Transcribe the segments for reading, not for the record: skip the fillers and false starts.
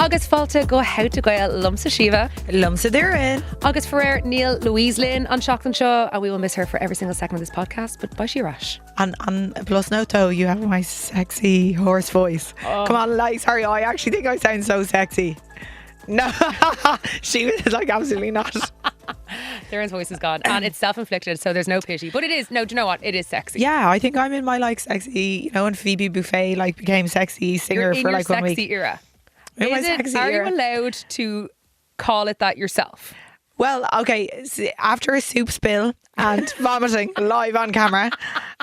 Agus fáilte go houta gael lumsa Síomha. Lumsa Doireann. Agus for Neil Louise Lynn on Tseachtain Show, and we will miss her for every single second of this podcast, but bye she rush. And plus note though, you have my sexy hoarse voice. Come on, like, sorry, I actually think I sound so sexy. No, she was like, absolutely not. Doireann's voice is gone, and it's self-inflicted, so there's no pity. But it is, no, do you know what? It is sexy. Yeah, I think I'm in my like sexy, you know, when Phoebe Buffet like became sexy singer You're in for your like 1 week. sexy era. In my Is it, sexy are era. you allowed to call it that yourself? Well, okay, after a soup spill and vomiting live on camera,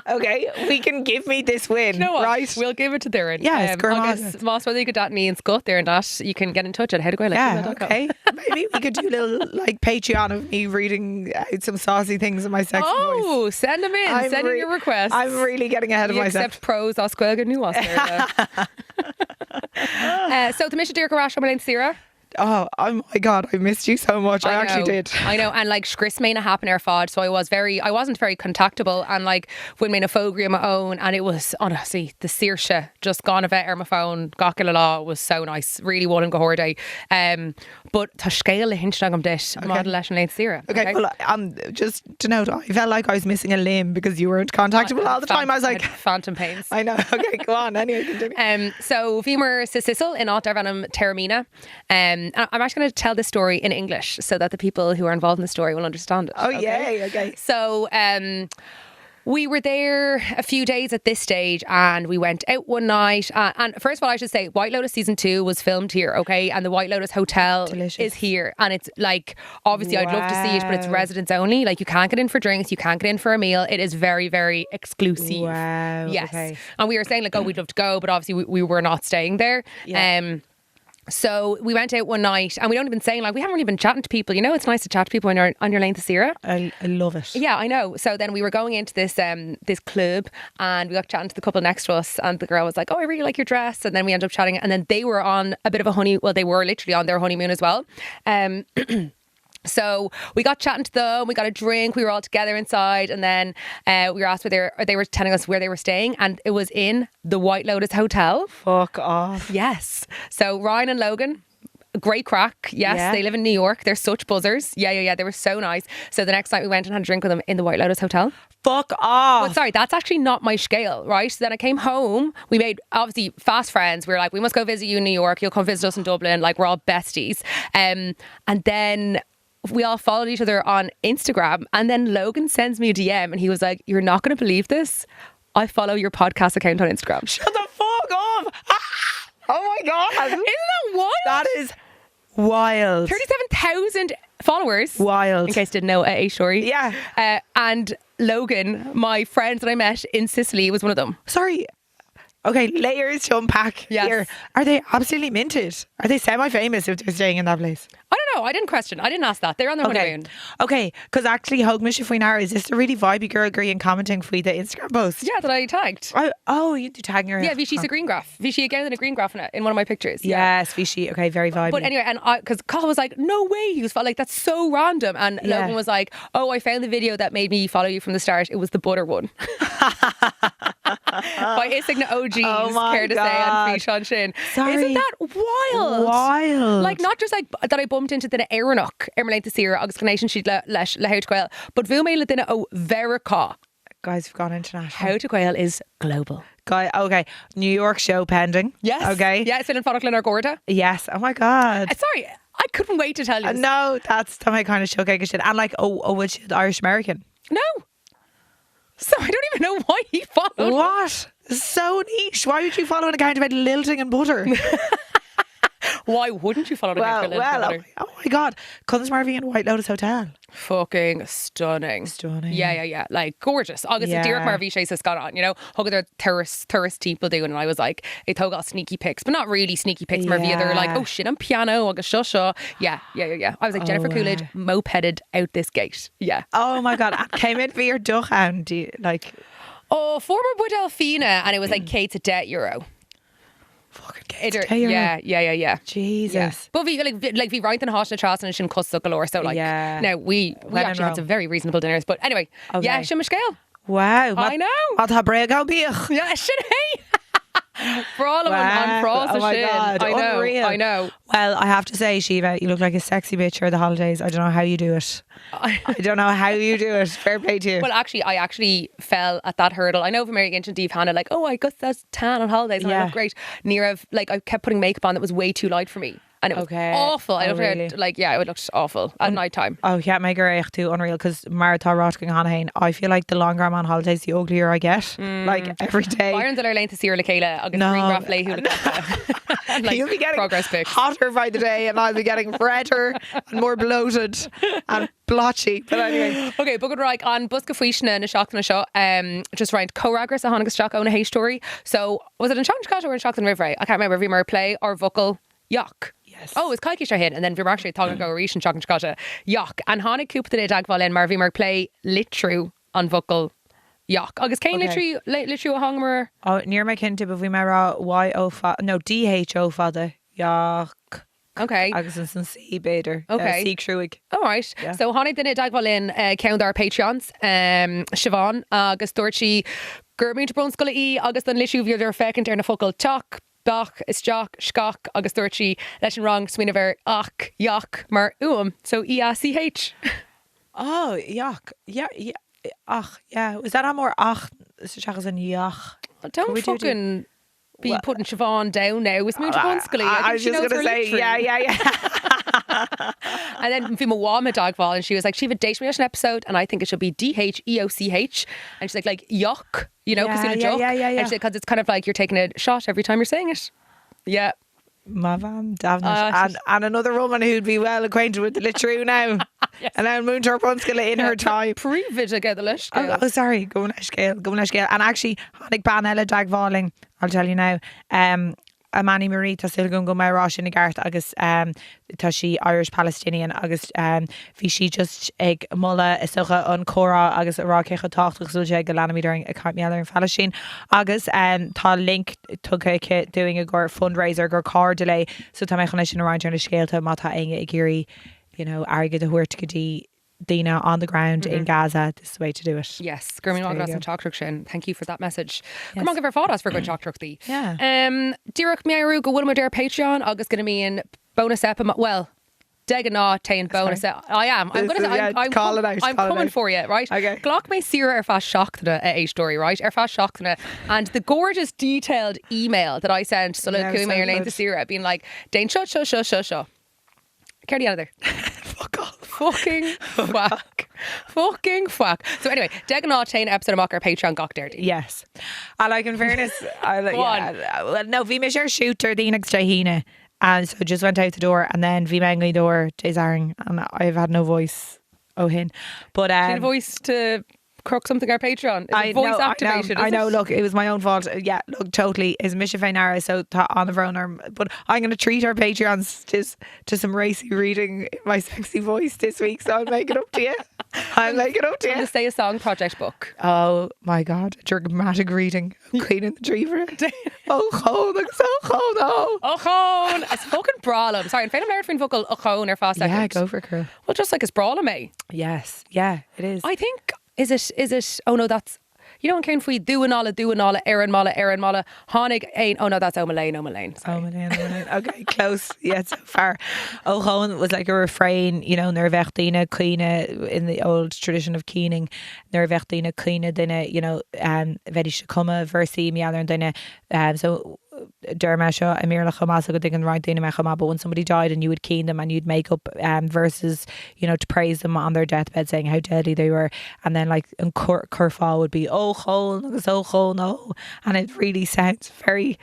okay, we can give me this win, You know what? right? We'll give it to Doireann. Yes, Agus más whether you could me and Scott there and that, you can get in touch at howtogael. Yeah, okay. Maybe we could do a little like Patreon of me reading out some saucy things in my sexy voice. Oh, send them in. Send in your requests. I'm really getting ahead of You myself. accept pros as squilga new So the mission dear Garash Lane Sira. Oh my God, I missed you so much. I actually did. I know, and like Chris may not happen our fod, so I wasn't very contactable, and like when me na phogri on my own, and it was honestly the Saoirse just gone a vet my phone, gachil law was so nice, really wanting go horde. But tá scale a hinch agam dit model leis an Lane Sira. Okay, well, just to note, I felt like I was missing a limb because you weren't contactable all the time. I was like, phantom pains. I know. Okay, go on. Anyway, continue. So Vimer Sissel in Alt Arvanum Terramina. And I'm actually going to tell this story in English so that the people who are involved in the story will understand it. Oh, yay, okay. So we were there a few days at this stage, and we went out one night. And first of all, I should say, White Lotus season 2 was filmed here, okay? And the White Lotus Hotel is here. And it's like, obviously, I'd love to see it, but it's residents only. Like, you can't get in for drinks, you can't get in for a meal. It is very, very exclusive. Wow. Yes. Okay. And we were saying, like, oh, we'd love to go, but obviously we were not staying there. Yeah. So we went out one night, and we don't even saying like we haven't really been chatting to people. You know, it's nice to chat to people when you're on your lane to Sierra. I love it. Yeah, I know. So then we were going into this this club, and we got chatting to the couple next to us, and the girl was like, "Oh, I really like your dress." And then we ended up chatting, and then they were on a bit of a they were literally on their honeymoon as well. So we got chatting to them, we got a drink, we were all together inside, and then we were asked where they were telling us where they were staying, and it was in the White Lotus Hotel. Fuck off. Yes. So Ryan and Logan, great crack. Yes, Yeah. They live in New York. They're such buzzers. Yeah. They were so nice. So the next night we went and had a drink with them in the White Lotus Hotel. Fuck off. But sorry, that's actually not my scale, right? So then I came home. We made, obviously, fast friends. We were like, we must go visit you in New York. You'll come visit us in Dublin. Like, we're all besties. And then we all followed each other on Instagram, and then Logan sends me a DM and he was like, "You're not going to believe this. I follow your podcast account on Instagram." Shut the fuck up. Oh my God. Isn't that wild? That is wild. 37,000 followers. Wild. In case you didn't know, a story. Yeah. And Logan, my friend that I met in Sicily, was one of them. Sorry. Okay, layers to unpack here. Are they absolutely minted? Are they semi-famous if they're staying in that place? I don't know. I didn't question. I didn't ask that. They're on their honeymoon. Okay, because actually, Hogmish if we know, is this a really vibey girl agreeing commenting for the Instagram post? Yeah, that I tagged. You do tagging her. Yeah, Vichy's a green graph. Vichy again in a green graph in one of my pictures. Yes, Vichy. Okay, very vibey. But anyway, and because Carl was like, "No way," he was like, "That's so random," and Logan was like, "Oh, I found the video that made me follow you from the start. It was the butter one." By Isigna OGs, care to say, and Fish on Shin. Sorry. Isn't that wild? Wild. Like, not just like that I bumped into the Éireannach, Ermelane to Sierra, agus Connection she'd leis le Houtequail, but bhfuil mé le duine ó Verica. Guys, we've gone international. Houtequail is global. Okay, New York show pending. Yes. Okay. Yeah, it's been in Fodaclin or Gorda. Yes. Oh my God. Sorry, I couldn't wait to tell you. No, that's my kind of showcase shit. And like, was she Irish American? No. So I don't even know why he followed. What? So niche. Why would you follow an account about lilting and butter? Why wouldn't you follow the account for butter? Oh my God. Comes Marvy in White Lotus Hotel. Fucking stunning. Yeah. Like, gorgeous. August Derek Marvy says got on, you know, hug their tourist people doing, and I was like, it took all sneaky pics, but not really sneaky pics. Marvy, they're like, oh shit, I'm piano, August shusha. Yeah. I was like, Jennifer Coolidge mopeded out this gate. Yeah. Oh my God. Came in for your duchhound. Oh, former Bud Delphina, and it was like Kate's a debt euro. Fucking Yeah. Jesus. Yeah. But we we right in Hoshna Tras and Shin Cuss galore. So like now we actually had some very reasonable dinners. But anyway, yeah, Shimmer Scale. Wow. I know. What a brag I'll be. Yeah, should hey. Brála an frost Oh my sin. God, unreal. I know. Well, I have to say, Síomha, you look like a sexy bitch for the holidays. I don't know how you do it. I don't know how you do it. Fair play to you. Well, actually, I actually fell at that hurdle. I know from Mary Ginch and Dave Hannah, like, oh, I got that tan on holidays and I look great. Nirav, like, I kept putting makeup on that was way too light for me. And it was awful. I don't know, like, yeah, it looked awful at night time. Oh, yeah, my great too, unreal. Because Marathon Rotting Hanahain, I feel like the longer I'm on holidays, the uglier I get. Like every day. Byron Diller Lane to see her Leila, August Green Graf Lehu. Like, you'll be getting progress pics. hotter by the day, and I'll be getting redder and more bloated and blotchy. But anyway. Okay, bugad raig on Buska Fuishna na Shockton Show, just round co-raggers a Hanagas Stock on a Hay story. So was it in Shockton or in Shockton River? I can't remember if we were play or vocal. Yuck. Yes. Oh, it's Kaiki Shahin, and then Vimarshri Thong go Rish and Shock and Chicata. Yuck. And Hanig Coop the Dagval in Mar Vimar play litru on vocal. Yuck. August Kane litru a hongmer. Oh, near my kin tip of we mara Y-O no D-H-O father. Yuck. Okay. Agus an C Bader. Okay. C Cruig. All right. Yeah. So Hanig the Dagval in count our Patreons. Siobhan, August Dorchi, Gurming to Brunskull E, August and Lishu Viewer Feckin Turn a Focal Talk. Bach, is Jock, Skok, Agus Durchi, Lechen Wrong, Swiniver, Ach, Yock, Mar So E-A-C-H. Oh, yuck. Yeah, yeah. Ach, yeah. Was that on more ach? Shachas and yuck. Don't fucking be putting Siobhan down now. It's Moon to Bunscully. I was just going to say, yeah. And then Fima Wama Dogval, and she was like, she have a date me an episode, and I think it should be D-H-E-O-C-H. And she's like yuck, you know, because you're a joke. Yeah. And she's like, because it's kind of like you're taking a shot every time you're saying it. Yeah. Mavan Davnish. And another woman who'd be well acquainted with the litru now. Yes. And now Moon Turpunskula in her time. Previd again the lish. Oh, sorry. Go on Eshgale. And actually, Honig Banella Dagvalling, I'll tell you now. Amani Marie tá still go my Rosh in the Gart agus tá she Irish Palestinian agus fi she just ag mulla isocha on Cora agus rá cecha táchtach so je galana during a cart mealler in Palestine agus tá link tugke doing a gore fundraiser gore car delay so tá me connection around in scale to mata inge igiri you know arga the huirtgadi Dina on the ground in Gaza. This is the way to do it. Yes, Gurming Ogras and Chalk Shin. Thank you for that message. Yes. Come on, give our photos for good Chalk Truck. Yeah. Dirk Miaru go one of their Patreon. August gonna be in bonus episode. Well, Degana tain bonus. I am. I'm coming for you, right? Okay. Glock may Sierra fast shocked a story, right? Fast shocked and the gorgeous detailed email that I sent Sulla Kuma your name to Sierra being like, Dane shut. Carry the out of there. Fuck off. Fucking fuck. So anyway, Degan Tain episode of Mocker Patreon Gok Dirty. Yes. I like in fairness well no vi me share shooter the next Jahina and so just went out the door and then vi mangly door Jazaring and I've had no voice hin but voice to crook something our Patreon. Is voice activated. I know. Look, it was my own fault. Yeah, look, totally. It's Misha Fainara, so on the phone arm. But I'm going to treat our Patreons to some racy reading in my sexy voice this week. So I'll make it up to you. I'm the Say a Song project book. Oh my God, a dramatic reading. I'm cleaning the tree for it. Oh, it's fucking brawlum. Sorry, I'm feeling married between vocal ochon or fast second. Yeah, go for it, girl. Well, just like it's brawlum, eh? Yes, yeah, it is. I think. Is it? Oh no, that's you know. Count we doing all Aaron Mala, Honig ain't. Oh no, that's O'Mallane. O'Mallane. Okay, close. Yeah, so far. O'Hoan was like a refrain, you know, Nervechtina, Cleana in the old tradition of keening. Nervechtina, Cleana, dinna, you know, Vedi Shakuma, Versi, Mialler, dinna. So Derma Shaw, Amir Lachamas, go digging right in Machama, but when somebody died and you would keen them and you'd make up verses, you know, to praise them on their deathbed, saying how deadly they were, and then like and Kurfa would be no, and it really sounds very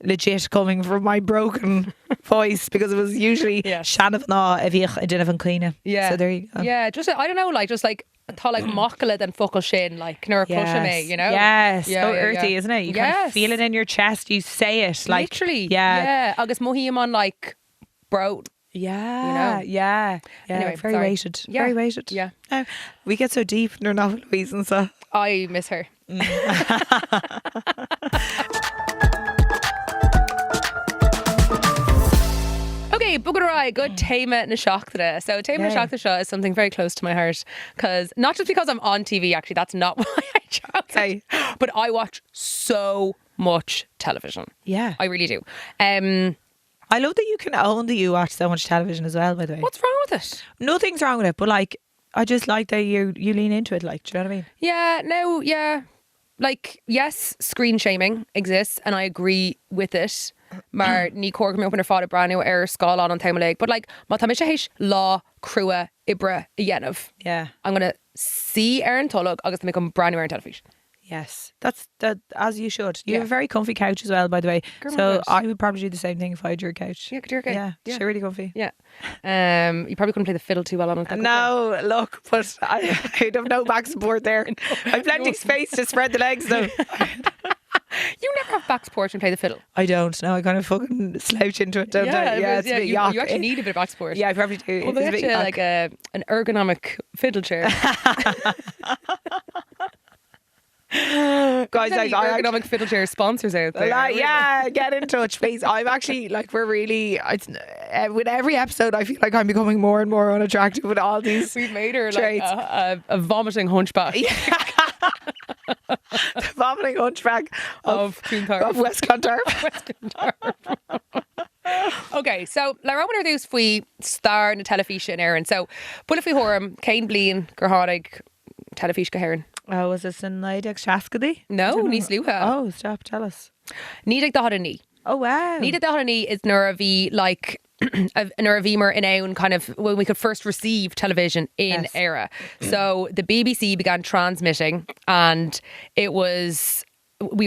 legit coming from my broken voice because it was usually Shanavna if you didn't clean. Yeah. So there you go. Yeah, just I don't know, like just like tá like mockala than focal shin, like nor cushion me, you know? Yes, so earthy, isn't it? You kind of feel it in your chest, you say it like literally. Yeah. Agus mohim on like bro. Yeah, you know? Anyway, very weighted. Yeah. Very weighted. Yeah. We get so deep in our novel, Louise, and so I miss her. Okay, Bugarai Okay, good Téime na Seachtaine. So Téime na Yay. Seachtaine is something very close to my heart, because not just because I'm on TV, actually, that's not why I chose Okay. it, but I watch so much television. Yeah. I really do. I love that you can own that you watch so much television as well, by the way. What's wrong with it? Nothing's wrong with it, but like, I just like that you lean into it, like, do you know what I mean? Yeah, no, yeah. Like, yes, screen shaming exists, and I agree with it. Maar ní cór go mé op ar fád brand new scáil an Téime Léig. But like, má tá mis héis lá crua ibre I dhéanamh. Yeah. I'm going to see an tulloch agus make a brand new television. Yes. That's as you should. You Yeah. have a very comfy couch as well, by the way. Girl, So my I would probably do the same thing if I had your couch. Yeah, dear, Yeah. She's really comfy. Yeah. You probably couldn't play the fiddle too well on it. No, look, but I'd have no back support there. I've plenty of space to spread the legs though. You never have back support and play the fiddle. I don't. No, I kind of fucking slouch into it, don't I? Yeah, it's a bit you yuck. actually need a bit of back support. Yeah, I probably do. Well, It's they a bit have yuck. like an ergonomic fiddle chair. Guys, like, I ergonomic fiddle chair sponsors out there. yeah, get in touch, please. I'm actually like, we're really, with every episode, I feel like I'm becoming more and more unattractive with all these. We've made her like traits. a vomiting hunchback The vomiting hunchback of Clontarf. of West Clontarf. Okay, so le Roman dús faoi star na telefíe in Éireann. So, bula faoi thorm, céin blian gur tháinig telefíe go Éireann. Oh, was this in Leidig Shaskady? No, níos luha. Oh, stop, tell us. Nídig da ní. Oh, wow. Nídig da ní is nuair a bhí like nuair a bhímar in ann kind of when we could first receive television in Yes. Éire. So the BBC began transmitting, and we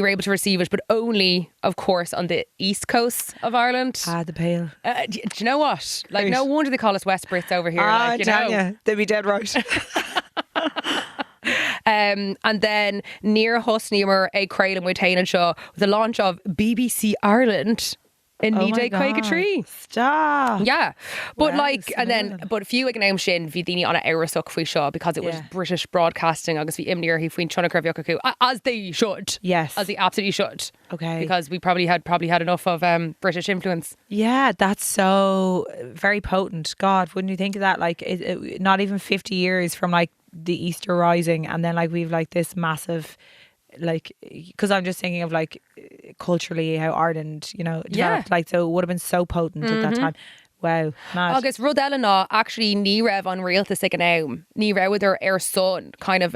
were able to receive it, but only, of course, on the east coast of Ireland. The Pale. Do you know what? Like, Right. no wonder they call us West Brits over here. Ah, like, you tell know. ya, they'd be dead right. And then near Husnimer a Craylin with Tain and Shaw with the launch of BBC Ireland in Oh my Nide Quake Tree. Stop. Yeah, but Wow, like, and then, smooth. but few like name shin vidini on a Erisuk fwy Shaw because it was Yeah. British broadcasting. Agus vi imnir he fwyn chona curvyokaku as they should. Yes. As they absolutely should. Okay. Because we probably had enough of British influence. Yeah, that's so very potent. God, wouldn't you think of that? Like, not even 50 years from like the Easter Rising, and then like we've like this massive, like, because I'm just thinking of like culturally how Ireland, you know, developed. Yeah. Like, so it would have been so potent at that time. Wow, mad. Agus rud eile ná actually ní raibh an réaltas ag an am. Ní raibh ar son kind of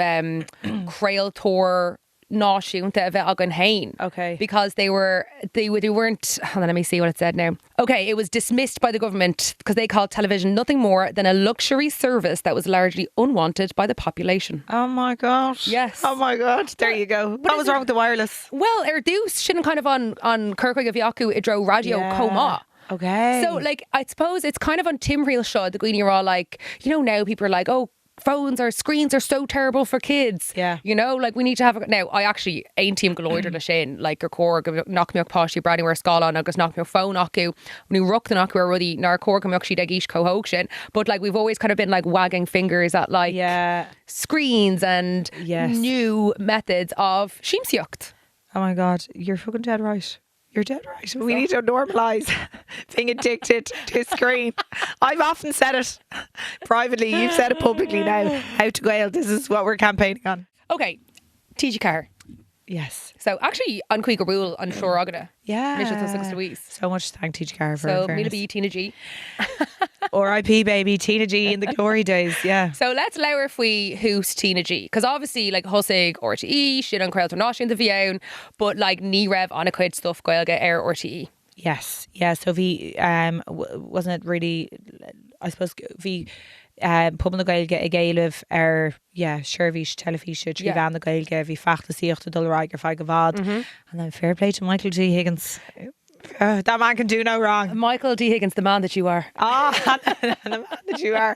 creaaltóir náisiúnta a bheith ag an hain. Okay. Because they weren't, hold on, let me see what it said now. Okay, it was dismissed by the government because they called television nothing more than a luxury service that was largely unwanted by the population. Oh my God. Yes. Oh my God. There you go. What was wrong with the wireless? Well, dús sin kind of on Kirkig of Yaku idro radio coma. Okay. So, like, I suppose it's kind of on Tim Reel show. The Gween, you're all like, you know, now people are like, oh, phones or screens are so terrible for kids. Yeah. You know, like we need to have now I actually ain't team galoider le sin like gur cór knock me up poshi branding where skull on agus knock me up phone acu when you rock the knock where ruddy nar cór come up she degish co sin. But like we've always kind of been like wagging fingers at like yeah. screens and Yes. new methods of sheimsjocht. Oh my God, you're fucking dead right. You're dead right. We need to normalise being addicted to a screen. I've often said it privately. You've said it publicly now. How to Gael. This is what we're campaigning on. Okay, TG Carr. Yes. So actually an Cuig rule on Shore Agada. Yeah. Mission to Louise. So much to thank Teacher Carr for So fairness. Mila B Tina G. R.I.P. baby, Tina G in the glory days. Yeah. So let's lower if we who's Tina G. Because obviously, like, Husig, RTE, shit on Crail to Nosh in the Vion, but like, Ní Rev on a quid stuff, Gaelga, Air RTE. Yes. Yeah. So we wasn't it really, I suppose, we pubn na Gaeilge a Gaeileh Shervish telefiche trí bhean na Gaeilge bhí fachta síochta dul raigur feig go bhd and then fair play to Michael G. Higgins. That man can do no wrong. Michael D. Higgins, the man that you are. The man that you are.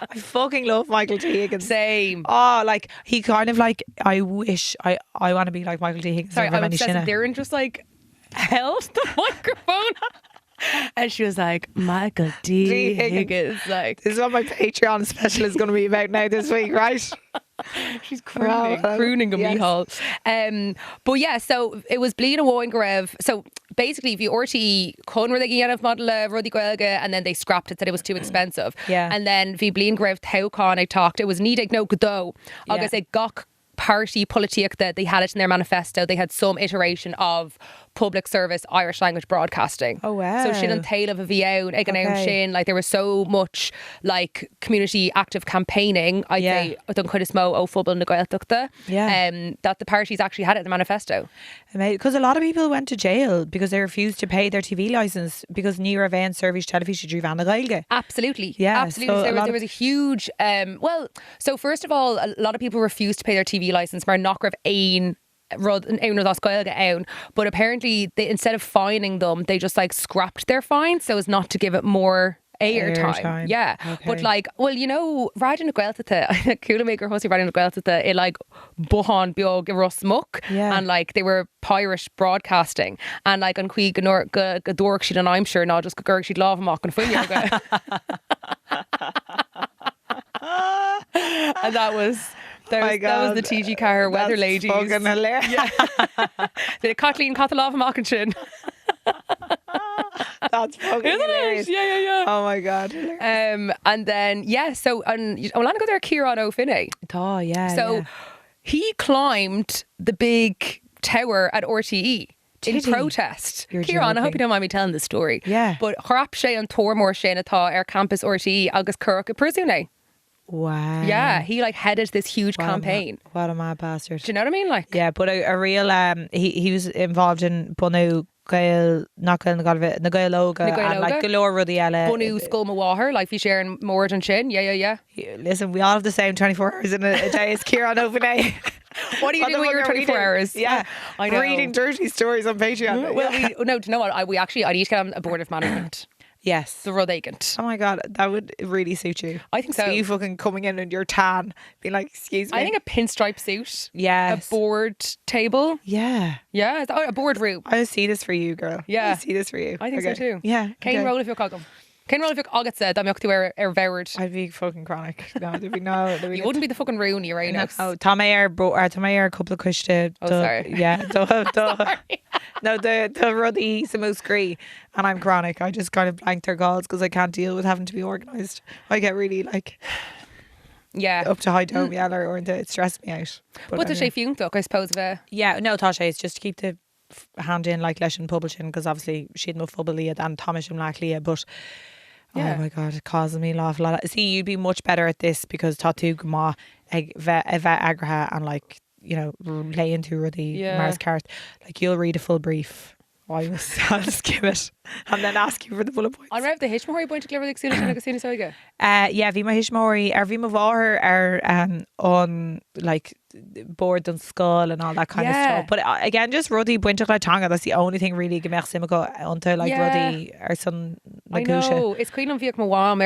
I fucking love Michael T. Higgins. Same. Oh, like he kind of like, I wish I want to be like Michael T. Higgins. Sorry, over I'm many obsessed with shinna. Darren just like held the microphone. And she was like, Michael D. Higgins. Like, This is what my Patreon special is going to be about now this week, right? she's crooning a yes. Mihal. But yeah, so it was Bleed a Woin Garev. So basically bhí RTE chun rud ag dhéanamh model rudí Gaeilge, and then they scrapped it, said it was too expensive. Yeah. And then bhí bliain go raibh toghcán ag talked. It was ní ag nó godó. Agus ag gach party politíocht that they had it in their manifesto. They had some iteration of public service Irish language broadcasting. Oh, wow. So sin an tail of a bhí ann ag an Okay. sin, like there was so much like community active campaigning, I'd say don chuid is mó ó phobal na Gaeltachta, that the parties actually had it in the manifesto. Because a lot of people went to jail because they refused to pay their TV licence because ní ra bhéin service television dríomh na Gaeilge. Absolutely. Yeah, Absolutely. so So a lot there was a huge so first of all, a lot of people refused to pay their TV licence mar nach raibh aon rud as Gaeilge ann, but apparently they, instead of fining them, they just like scrapped their fine so as not to give it more airtime. Yeah. Okay. But like, well, you know, Raidian na Gaeltachta, Coola maker hosty Raidian na Gaeltachta, it like buhan beag Russ muck, and like they were Pirish broadcasting, and like on Queen Gadork she'd, and I'm sure not just Gurg she'd love mock and full yoga. And that was the TG Car weather ladies. Fucking hilarious. Yeah. The Kathleen Cathalov Mockinson. That's fucking Isn't hilarious. it? Yeah. Oh my god. And then so and Olana go there Kieran O'Finney. Oh yeah. So he climbed the big tower at RTE in Did he? protest. You're Kieran, I hope joking. you don't mind me telling the story. Yeah. But Harap sé an Tormore sé atá ar campus RTE agus Currach Persune. Wow. Yeah, he like headed this huge campaign. What a mad bastard. Do you know what I mean? Like, Yeah, but a real he was involved in Bunu Gael not Gael na Gaeilge and like galore rudí eile. Bunú Skull Mawaher, like fi sharing more than chin. Yeah. Listen, we all have the same 24 hours in a day as Kieran O'Finney. What do you do with your 24 hours? Yeah, I know. reading dirty stories on Patreon. Well, do you know what? I need to get on a board of management. Yes. The Rud Agent. Oh my god, that would really suit you. I think so. You fucking coming in your tan, being like, excuse me. I think a pinstripe suit. Yes. A board table. Yeah. Yeah, a board room. I see this for you, girl. Yeah. I see this for you. I think so too. Yeah. Cain roll if you're cogum. Cain roll if you're agatsa, that meochtú ar voward. I'd be fucking chronic. No, there'd be no. You wouldn't be the fucking Rooney, right now. Oh, Tá mé ar couple of cuiste. Oh, sorry. Yeah. No, the ruddy some scree, and I'm chronic. I just kind of blank their goals because I can't deal with having to be organised. I get really like up to high tone yeller or it stresses me out. But the sé fiúntaach, I suppose. Yeah, no, tá sé, it's just to keep the hand in like leis an publishing because obviously she'd mo phobal liad and Thomas and Black Leah, but oh my god, it causes me laugh a lot. See, you'd be much better at this because tatu gma ag vet agraha and like, you know, lay into ruddy Mars cart. Like you'll read a full brief. I'll just give it and then ask you for the bullet points. I'll read the Hitchmore point to clever like soon as soon as I go. Yeah, bhí my Hishmori bhí my bháthair on like board and skull and all that kind of stuff. But again, just ruddy buinte le tanga. That's the only thing really gemech simiko until like ruddy or some I know. It's Queen of Vic Mawam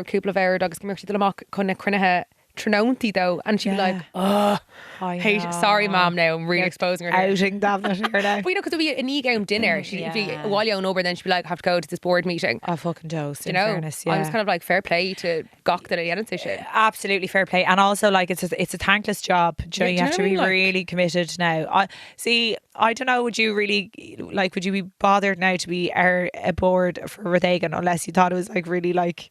cúpla bhar agus gemech the lamach chun crunethe Trinonti though, and she'd be like, oh, hate, sorry mom, now I'm really exposing her here. Outing Daphne here now. But you know, because it'd be an e-gown dinner, she'd be while on over, then she'd be like, have to go to this board meeting. Oh fucking dose, you know, fairness, I was kind of like, fair play to gawk that I didn't say shit. Absolutely fair play, and also like it's a thankless job. You have to be really committed now. I don't know, would you really like, would you be bothered now to be a board for Rodhagan unless you thought it was like really like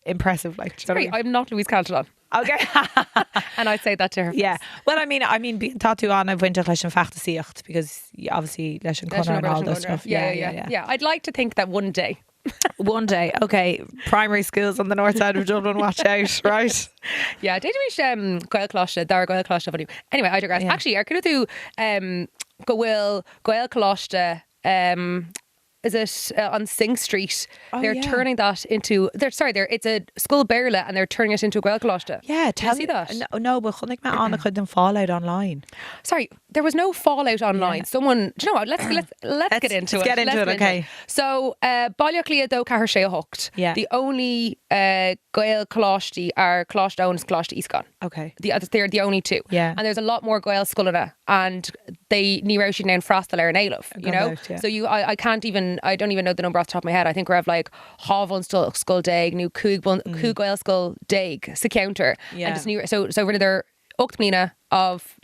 impressive? Like, sorry, I'm not Louise Calderon. Okay. And I'd say that to her. Yeah. Well, I mean being tattoo on a winter leis an fachtasíocht because obviously leis an connor and all that stuff. Yeah. I'd like to think that one day. One day. Okay. Primary schools on the north side of Dublin, watch out, right? Yeah, did we Gael Closta, Dar Gael Closta for you. Anyway, I digress. Actually, I could do go will Gael Closta is it on Sing Street? They're turning that into. It's a school Berla, and they're turning it into a Gael Closta. Yeah, tell me that. No, but chunig me an could them fallout online. Sorry, there was no fallout online. Yeah. Someone, do you know what? Let's get into it. Let's get into it. Okay. So, Bailach Lia do Cahar sé hooked. Yeah. The only Gael Closti are Closta and Closta Iscan. Okay. They're the only two. Yeah. And there's a lot more Gael Scullina, and they ní raibh siad nain frastal ar an you know. So I don't even know the number off the top of my head. I think we have like Havon Skull Dag, new Cúg Gael Skull Dag, sa counter. Yeah. And just new, so really they're Uchtmina of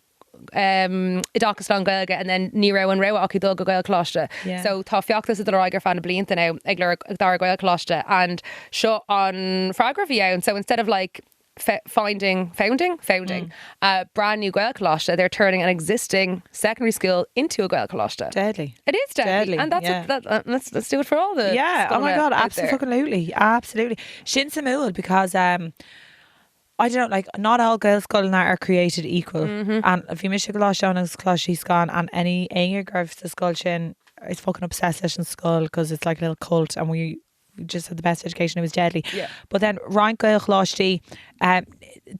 idachas an gailge and then ní rah an rah acu dul go gail cloiste. Yeah. So tá fiachtas a roigar fan blianta now ag leir dar gail cloiste and seo an fragraphy ann. So instead of like founding a brand new gael cloiste, they're turning an existing secondary school into a gael cloiste. Deadly. It is deadly. And let's do it for all the oh my god, absolutely. Sin samúil, because I don't know, like not all girls school are created equal. And if you miss a cloiste on his cloiste gone and any girls the school sin is fucking obsessed with school because it's like a little cult and we just had the best education. It was deadly. Yeah. But then Ryan Gael Chlosty,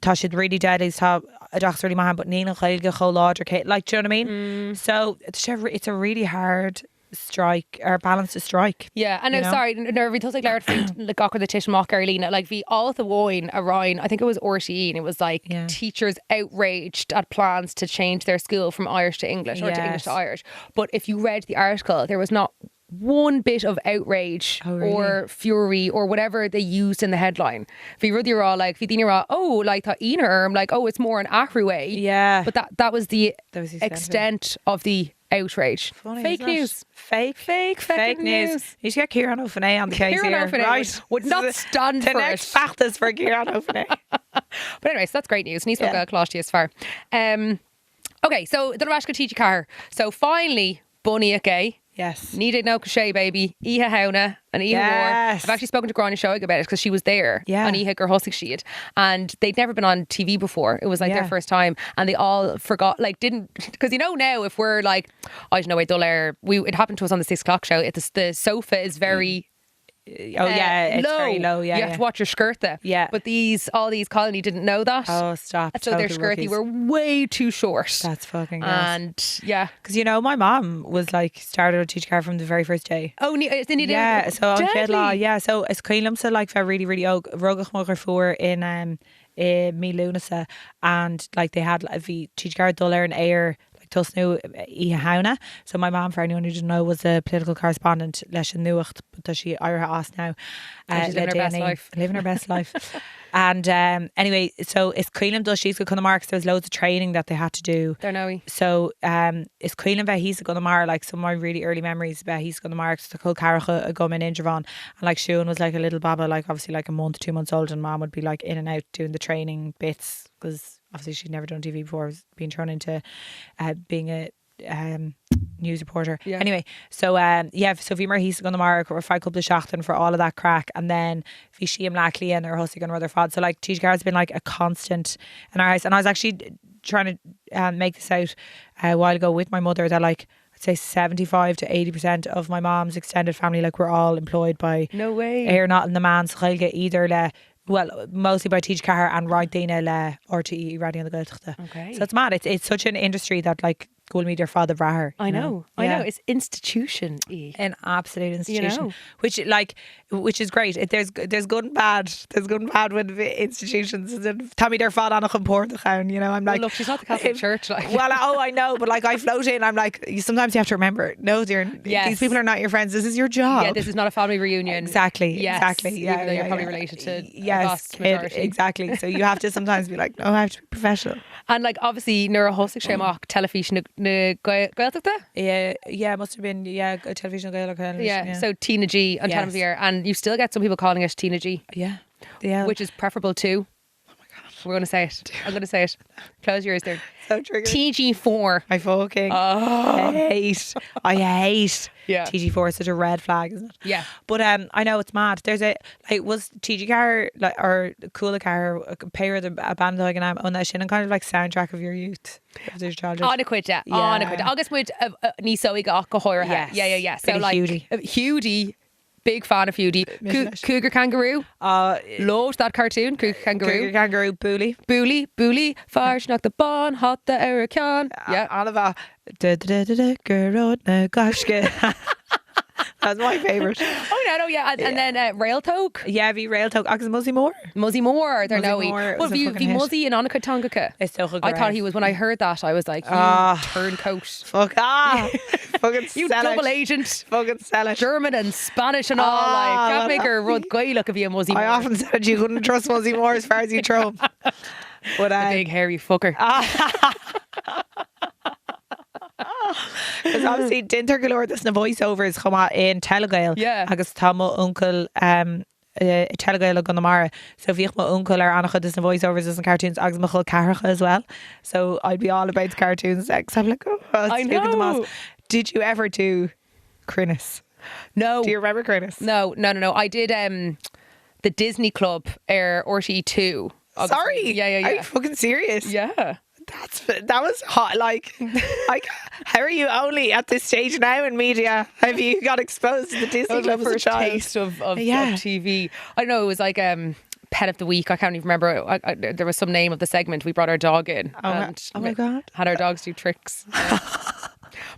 Tashid really deadly. So a doctor really man, but Nina nGaeilge Cho Láidir Kate, like, do you know what I mean? So it's a really hard strike or balance to strike. Yeah, and I'm sorry, nervy those like Laird like gawker the tish mock Arlena, like the all the wine a Ryan, I think it was RTE, and it was like teachers outraged at plans to change their school from Irish to English or to English to Irish. But if you read the article, there was not one bit of outrage or fury or whatever they used in the headline. Fi ruddy raw like fi raw, oh, like that I'm like, oh, it's more an ahru way. Yeah. But that was the extent of the outrage. Funny, fake news. Fake news. You should get Kieran O'Fené on the case Kieran here. O'Fené Right. would not stand for the next it. factus for Kieran O'Fené. But anyway, so that's great news. Níos go closty as far. Okay, so the Rashka teach car. So finally, Bunny okay. Yes. Needed no cliche, baby. Iha Hauna and Iha Moore. I've actually spoken to Gráinne Shoig about it because she was there. Yeah. And Iha Gurhusig Sheed. And they'd never been on TV before. It was like their first time. And they all forgot, like, didn't, because you know now if we're like, I don't know, it happened to us on the 6 o'clock show. The sofa is very it's low. very low. Yeah, you have to watch your skirt there. Yeah. But all these colony didn't know that. Oh, stop. So their skirty were way too short. That's fucking gross. And yeah. Because my mom was like started a teach car from the very first day. Oh, they needed so on Shed Law, so it's Caillam so like really, really rugach mugger for in me Lunasa, and like they had like the teach car duller and air Tusnu Iha Hauna. So my mom, for anyone who didn't know, was a political correspondent leis an nuacht, but she Ira asked now. She's living her best life. Living her best life. And anyway, so it's Caillam does she's going to marks. There's loads of training that they had to do. They're knowing. So it's Caillam that he's going to mar, like some of my really early memories about he's going to marks the cool Caracha a gum in Indravon, and like Siún was like a little baba, like obviously like a month, 2 months old, and mom would be like in and out doing the training bits because obviously she'd never done TV before, was being thrown into being a news reporter. Yeah. Anyway, so so Vimmer he's going to mark or 5 couple of tseachtain for all of that crack, and then vi Síomha Lackley and her husband and other fod. So like teach has been like a constant in our house, and I was actually trying to make this out a while ago with my mother that like I'd say 75 to 80% of my mom's extended family like we're all employed by no way not in the man's nGaeilge either mostly by Teach Car and right Dina le RTE radio on the Gaeltachta. Okay. So it's mad. It's such an industry that like go meet your father Braher. I know. It's institution an absolute institution. Which is great. There's good and bad. There's good and bad with institutions. Tommy their father on a comport the I'm like, look, she's not the Catholic Church like. Well, I know, but like I float in, I'm like, sometimes you have to remember, no dear, these people are not your friends, this is your job. Yeah, this is not a family reunion. Exactly. Yeah, even though you're probably related to exactly. So you have to sometimes be like, no, I have to be professional. And like obviously neurahosig Shemach television Gaeltachta? Yeah, must have been television Gaeltachta. Yeah, so Tina G on television, and you still get some people calling it Tina G. Yeah, which is preferable to. Oh my god, we're gonna say it. I'm gonna say it. Close your ears there. So triggered. TG4. I fucking hate. I hate. Yeah. TG4 is such a red flag, isn't it? Yeah. But I know it's mad. There's was TG car or Coola car pair a band like on that shit and kind of like soundtrack of your youth, of your childhood. Adequate. August with Niso Iga Gohoira. Yeah. So like Hudie. Big fan of Hudie. Cougar Kangaroo. Loved that cartoon. Cougar Kangaroo. Bully. Farge knock the bon. Hot the Erican. Yeah. Oliver. That's my favourite. No, yeah. And then Rail Toke. Yeah, vi Rail Toke. Agus Muzzy Moore. They're knowing. Well, vi Muzzy and Annika Tongaka. It's so good. I thought he was, when I heard that, I was like, turncoat. Fuck fucking you sell double it. Agent. Fucking sell it. German and Spanish and all. Like, can't make her rud Gaelic of you, Muzzy Moore. I often said you couldn't trust Muzzy Moore as far as you throw him. But the big hairy fucker. Because obviously dinter galore there's na voiceovers chuma in nGaeilge. Yeah. Agus tá mo uncle nGaeilge gan mara. So bhíoh mo uncle ar annach there's na voiceovers and cartoons agus mo chul carcha as well. So I'd be all about cartoons except like I know. Did you ever do Crinnis? No. Do you remember Crinnis? No. I did the Disney Club RTE2. Sorry. Yeah. Are you fucking serious? Yeah. That was hot. Like, how are you only at this stage now in media? Have you got exposed to the Disney Club That was my as a first child? taste of TV. I don't know, it was like Pet of the Week. I can't even remember. There was some name of the segment. We brought our dog in. Oh my God. Had our dogs do tricks.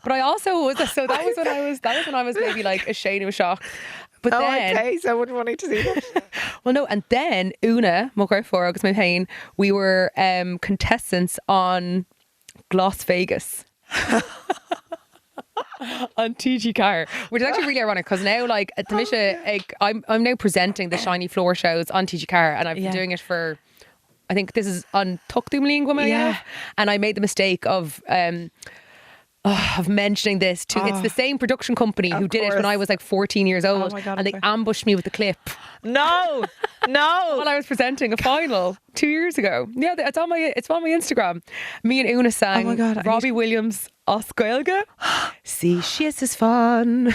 But I also was, so that was when I was maybe like a shade of shock. But then, okay, so I wouldn't want to see that. well, no, and then Una, Mucker for August my pain, we were contestants on Las Vegas. On TG Car, which is actually really ironic because now, like at the mission, like, I'm now presenting the shiny floor shows on TG Car, and I've been doing it for, I think this is on Tuchtúmlín Gwama, and I made the mistake of mentioning this to it's the same production company who did it when I was like 14 years old. Oh my God, and they ambushed me with the clip No. while I was presenting a final 2 years ago. Yeah, it's on my Instagram. Me and Una sang Oh my God, Robbie Williams' nGaeilge. See, she's is fun.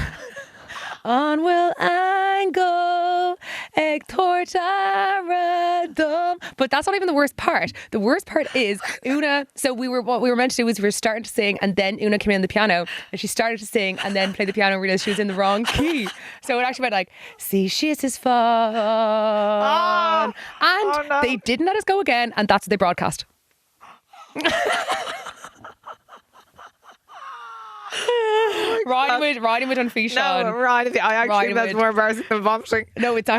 On will I go ag torta dum. But that's not even the worst part. The worst part is Una. So what we were meant to do was we were starting to sing, and then Una came in the piano, and she started to sing, and then played the piano and realized she was in the wrong key. So it actually went like, "See, she is fun," and no. they didn't let us go again, and that's what they broadcast. Riding with Unfeashan. No, right. I actually think that's Ryan more embarrassing than vomiting. No, it's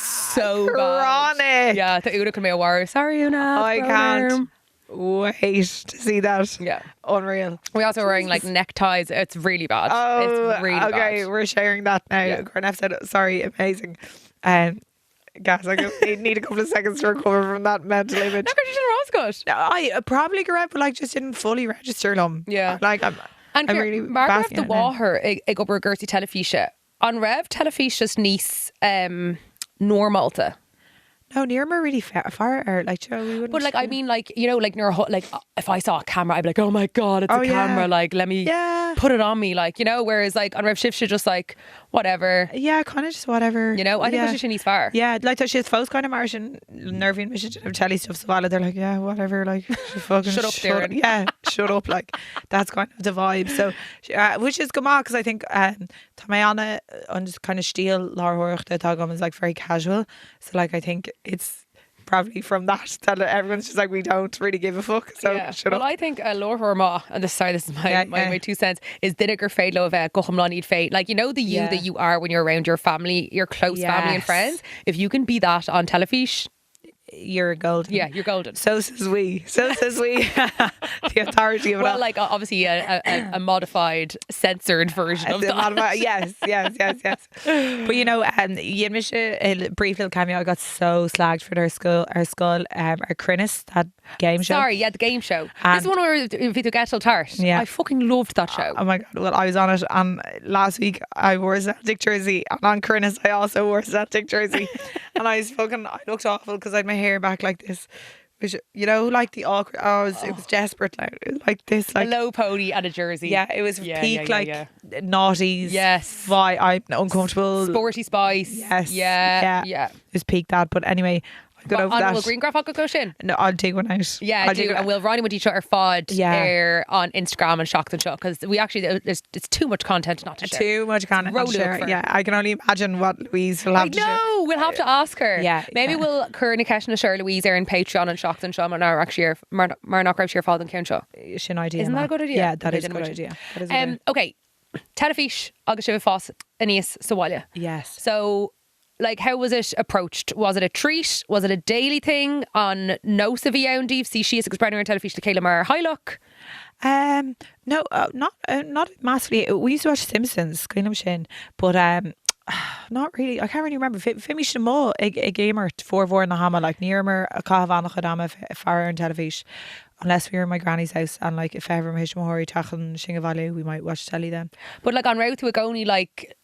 so bad. Chronic. Yeah, the Una can be a war. Sorry, Una. I can't wait to see that. Yeah. Unreal. We also wearing like neckties. It's really bad. Oh, it's really okay. bad. We're sharing that now. Yeah. Great episode. Sorry, amazing. Guys, I need a couple of seconds to recover from that mental image. No, because you didn't Roscoe. I probably grew up, but like just didn't fully register them. Yeah. Like I'm really Margaret basking the in it now. Waher ag ober Gertie Telefisha. On Rev Telefisha's niece Normalta. No, near me really far, or like, you know, we wouldn't. But like, I mean, like, you know, like near like if I saw a camera, I'd be like, oh my God, it's a camera. Like, let me put it on me. Like, you know, whereas like on Rev Shifsha, just like, whatever. Yeah, kind of just whatever. You know, I think it's just far. Yeah, like she's supposed kind of Martian nervy and mission to telly stuff. So they're like, yeah, whatever. Like, she fucking shut up, Darren. Yeah, shut up. Like, that's kind of the vibe. So, which is good because I think Tamayana on just kind of steal Laura the Tagum is like very casual. So like, I think it's probably from that everyone's just like, we don't really give a fuck. So shut up. Well, I think Laura Ma, and this is my 2 cents, is Dinniger Fade Love Gocham Need Fade. Like, you know, the you that you are when you're around your family, your close family and friends. If you can be that on telefiche, you're golden. Yeah, you're golden. So says we. The authority of it. Well, like obviously a modified, censored version of that. Yes. But you know, Yimish brief little cameo. I got so slagged for our Crinnis, that game show. Sorry, the game show. This one where Vito Gettel Tart. Yeah, I fucking loved that show. Oh my God. Well, I was on it, and last week I wore a Celtic jersey, and on Crinnis I also wore a Celtic jersey, and I looked awful because I had my hair back like this, which, you know, like the awkward. It was desperate. It was like this, like a low pony and a jersey. Yeah, it was peak naughties. Yes, why I'm uncomfortable. Sporty Spice. Yes, yeah. It was peak that. But anyway, I got over that. Will Green Graph go shin? No, I'll take one out. Yeah, I do. And we'll run with each other fod there on Instagram and Shocked and Shock, because we actually it's too much content not to share. Too much content not to share. Yeah, I can only imagine what Louise will have to share. No, we'll have to ask her. Yeah, maybe we'll Curry Nikesh and share Louise are in Patreon and Shocked and Shock and our actually Marnock Rav Sheer Fod and Count Show. It's an idea. Isn't that a good idea? Yeah, that is a good idea. Okay, Telefish Agus Shiva Foss Aeneas Sawalia. Yes. So, like, how was it approached? Was it a treat? Was it a daily thing on no Savia and Dave? See, she is explaining her Telefish to Kayla Mar Hylock. No, not massively. We used to watch Simpsons, Greenham Shin, but not really. I can't really remember. Fimi Shamo, a gamer, 4 na hama, like Nirmer, a Kahavana Khadama, Farah and Telefish. unless we were in my granny's house, and like if ever my Hishmahori tachan Shingavallu, we might watch telly then. But like on route to a goni, like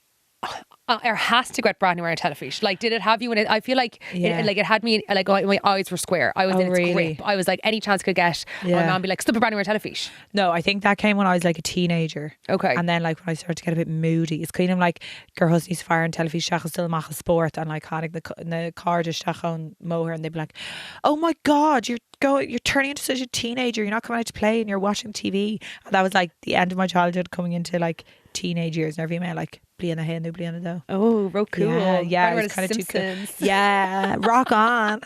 or has to get brand new on television. Like, did it have you in it? I feel like it had me like my eyes were square. I was in its grip. I was like, any chance I could get, my mum be like, stop a brand new on television. No, I think that came when I was like a teenager. Okay. And then like when I started to get a bit moody, it's kind of like gur husnís fire and television shach still mach a sport and like hanig the car just shach on moher, and they'd be like, oh my god, you're turning into such a teenager, you're not coming out to play and you're watching TV. And that was like the end of my childhood, coming into like teenage years, and every man like bliana hen, no bliana do. Oh, real cool. Yeah, it's kind of too cool. Yeah, rock on.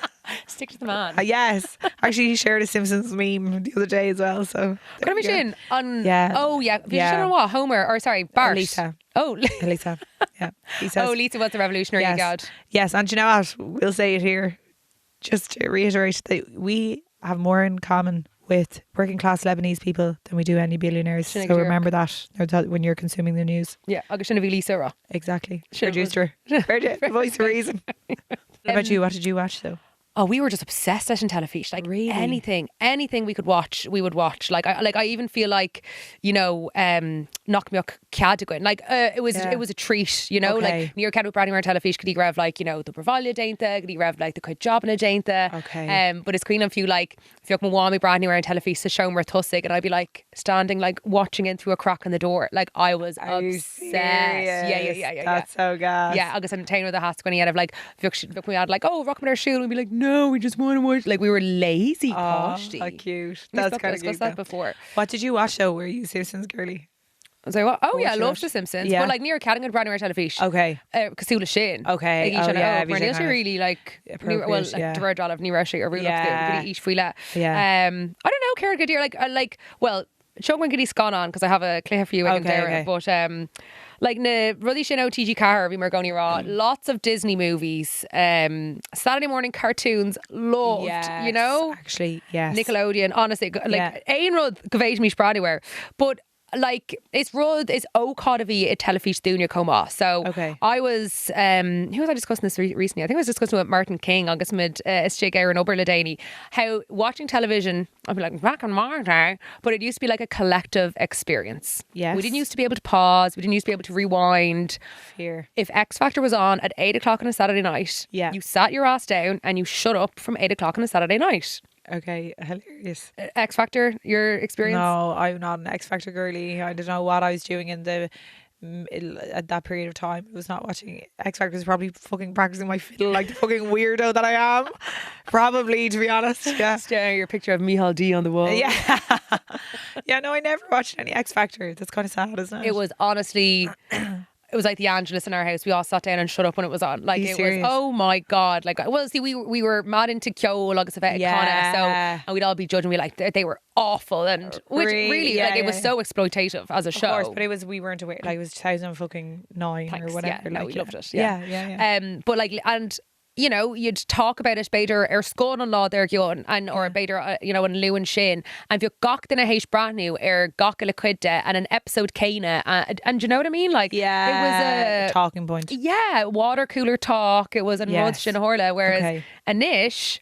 Stick to the man. Yes, actually, he shared a Simpsons meme the other day as well. So could have been on. Yeah. Oh yeah. Have you seen on what? Homer, or sorry, Bart. Lisa. Oh, Lisa. Yeah. He says, oh, Lisa was the revolutionary god. Yes, and do you know what? We'll say it here, just to reiterate that we have more in common with working class Lebanese people than we do any billionaires. So remember that when you're consuming the news. Yeah, agus sinna bhí Lisa ra. Exactly. Produced her. Voice of reason. What about you? What did you watch though? Oh, we were just obsessed with television. Like really? anything we could watch, we would watch. Like I even feel like, you know, knock me up Cadaguin. Like it was a treat, you know. Okay. Like near Cadaguin Brady Mar television could he rev like, you know, the Bravalia dainta, could he rev like the quite job in a dainta. Okay. But it's queen of few like if you're Mwami Brady Mar television to show me Tussig, and I'd be like standing like watching in through a crack in the door. Like I was obsessed. Yeah. That's so gas. Yeah, August and Taylor the Hask when he had like we had like, oh, rock with our shoe, and we'd be like, no, we just want to watch. Like we were lazy, posty. How cute. That's kind of cute. That before. What did you watch though? Were you Simpsons girly? I was like, what? Oh yeah, I loved The Simpsons. Yeah. But like near Cadogan Brandon television. Okay. Cosúil Shin. Okay. Like, yeah. Marneel really like Dwyer Dollar of Nirashi or Yeah. each Phlé. Yeah. I don't know, Cara Gadir, like well, Sean Giddy's gone on because I have a clip for you again there. But like na ruddy shin OTG car, Margoni Raw, lots of Disney movies, Saturday morning cartoons, loved, yes, you know? Actually, yes. Nickelodeon, honestly, like Ain Rud Gavage Mish Bradyware. But like it's O'Cadavi a telefish Dunya Coma. So I was who was I discussing this recently? I think I was discussing with Martin King, August mid SJ Gair and Oberladani, how watching television, I'd be like back on Martin, but it used to be like a collective experience. Yes. We didn't used to be able to pause, we didn't used to be able to rewind. Fear. If X Factor was on at 8 o'clock on a Saturday night, you sat your ass down and you shut up from 8 o'clock on a Saturday night. Okay, hilarious. X Factor, your experience? No, I'm not an X Factor girly. I don't know what I was doing at that period of time. I was not watching X Factor. I was probably fucking practicing my fiddle like the fucking weirdo that I am. Probably, to be honest. Yeah. Staring at your picture of Michal D on the wall. Yeah. Yeah, no, I never watched any X Factor. That's kind of sad, isn't it? It was honestly... It was like the Angelus in our house. We all sat down and shut up when it was on. Like it was, oh my god! Like, well, see, we were mad into Kyo, August of so and we'd all be judging. We like they were awful, and which really like it was so exploitative as a show. Of course, but we weren't aware. Like it was 2009 or whatever. Yeah, no, we loved it. Yeah. But like and. You know, you'd talk about it beidir scone an law there gyon and or beidir you know, an Lewin Shin, and if you gach in a heish brand new gach le cuide and an episode Kana and you know what I mean? Like it was a talking point. Yeah, water cooler talk. It was an Rod Shin Horla, whereas Anish,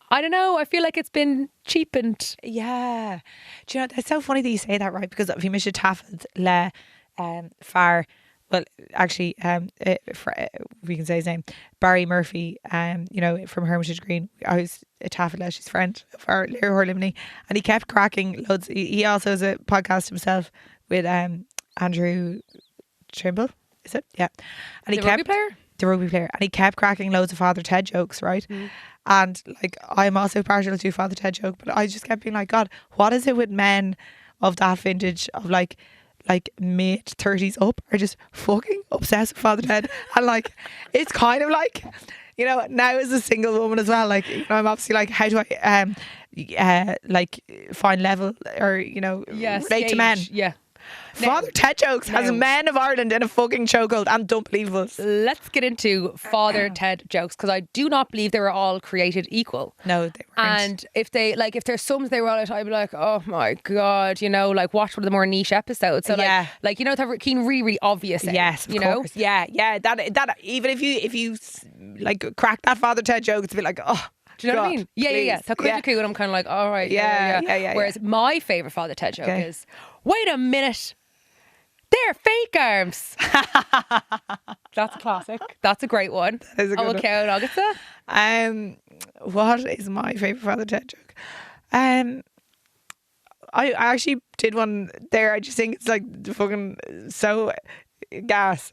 I don't know, I feel like it's been cheapened. Yeah. Do you know, it's so funny that you say that, right? Because if you miss a tafel le far. Well, actually, we can say his name, Barry Murphy, you know, from Hermitage Green. I was a Taffeta, she's friend of our léir Limney, and he kept cracking loads. He also has a podcast himself with Andrew Trimble, is it? Yeah. And the rugby player? The rugby player. And he kept cracking loads of Father Ted jokes, right? And like, I'm also partial to Father Ted joke, but I just kept being like, God, what is it with men of that vintage of like mid 30s up are just fucking obsessed with Father Ted? And like it's kind of like, you know, now as a single woman as well, like, you know, I'm obviously like, how do I like find level or, you know, relate to men? Father Ted jokes has men of Ireland in a fucking chokehold and don't believe us. Let's get into Father Ted jokes, because I do not believe they were all created equal. No, they weren't. And if there's some they were all I'd be like, oh my god, you know, like watch one of the more niche episodes. So like you know, they're really obvious. Yes, of course. Yeah. That even if you like crack that Father Ted joke, it's a bit like, oh, Do you know what I God, mean? Yeah. please. So Cuidiú and I'm kind of like, all right, Yeah. Whereas my favourite Father Ted joke Okay. is, wait a minute, they're fake arms. That's a classic. That's a great one. That is a good one. Okay, Augusta. What is my favourite Father Ted joke? I actually did one there. I just think it's like fucking so gas.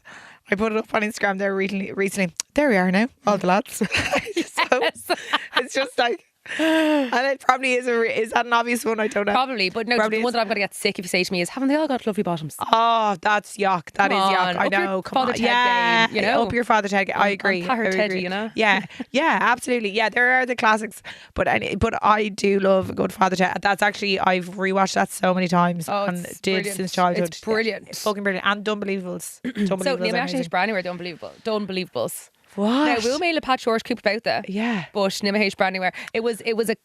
I put it up on Instagram there recently. There we are now, all the lads. It's just like, and it probably is that an obvious one? I don't know. Probably, but no, Probably the one is. that I'm going to get sick if you say to me is, haven't they all got lovely bottoms? Oh, that's yuck. That is Come yuck. on, I up your know. Come Father on. Ted Yeah, game, you know? up your Father Ted game. I agree. On Father I Teddy, agree. you know? Yeah, absolutely. Yeah, there are the classics, but I do love a good Father Ted. That's actually, I've rewatched that so many times Oh, and it's did brilliant. since childhood. It's brilliant. It's fucking brilliant and Unbelievables. So Unbelievables. Liam H. Brandy were the unbelievables. What? Now, we'll mail a Pat Short Coop about that. Yeah. But Nima H. Brandyware,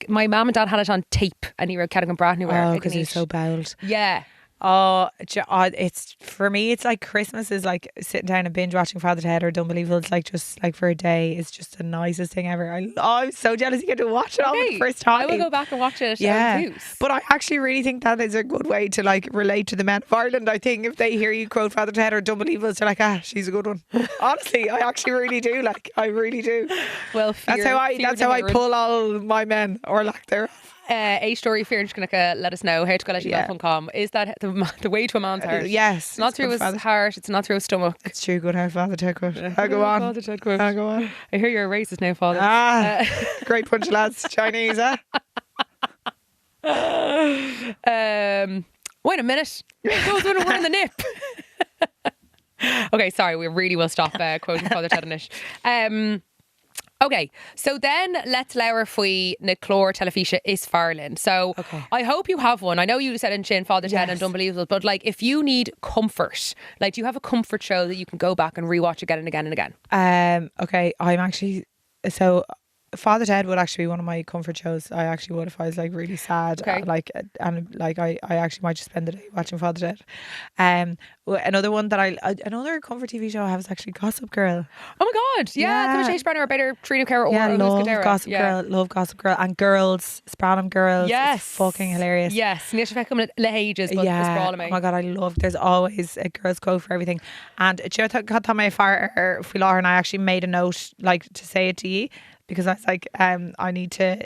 my mum and dad had it on tape and he were Cadogan Brandyware. Oh, because he's so bowled. Yeah. Oh, it's for me. It's like Christmas is like sitting down and binge watching Father Ted or Unbelievable. It's like just like for a day. It's just the nicest thing ever. I'm so jealous you get to watch it all for the first time. I will go back and watch it. Yeah, but I actually really think that is a good way to like relate to the men of Ireland. I think if they hear you quote Father Ted or Unbelievable, they're like, she's a good one. Honestly, I actually really do. Like, I really do. Well, That's how I pull all my men or lack thereof. A story fear just gonna let us know how to go let you.com. Is that the way to a man's heart? Yes, it's not through his heart, it's not through his stomach. It's true. Good how Father Ted quote. I go on. Father Ted quote. I go on. I hear you're a racist now, Father. Great bunch of lads. Chinese, Wait a minute. Those women were in the nip. Okay, sorry, we really will stop quoting Father Ted and Ish. Okay, so then let's leir faoi na chlór telefíse is Farlin. So I hope you have one. I know you said in Shin Father Ted and Unbelievable, but like if you need comfort, like do you have a comfort show that you can go back and rewatch again and again and again? Okay, I'm actually Father Ted would actually be one of my comfort shows. I actually would if I was like really sad. Okay. I actually might just spend the day watching Father Ted. Another one that another comfort TV show I have is actually Gossip Girl. Oh my god, yeah. Chase Brenner or better Trina Cara or love Gossip Girl and Girls, Spranham Girls. Yes, it's fucking hilarious. Yes, Níl sé feicim le ages, but oh my god, I love. There's always a girl's quote for everything. And got my far Filar and I actually made a note like to say it to you. Because I was like, I need to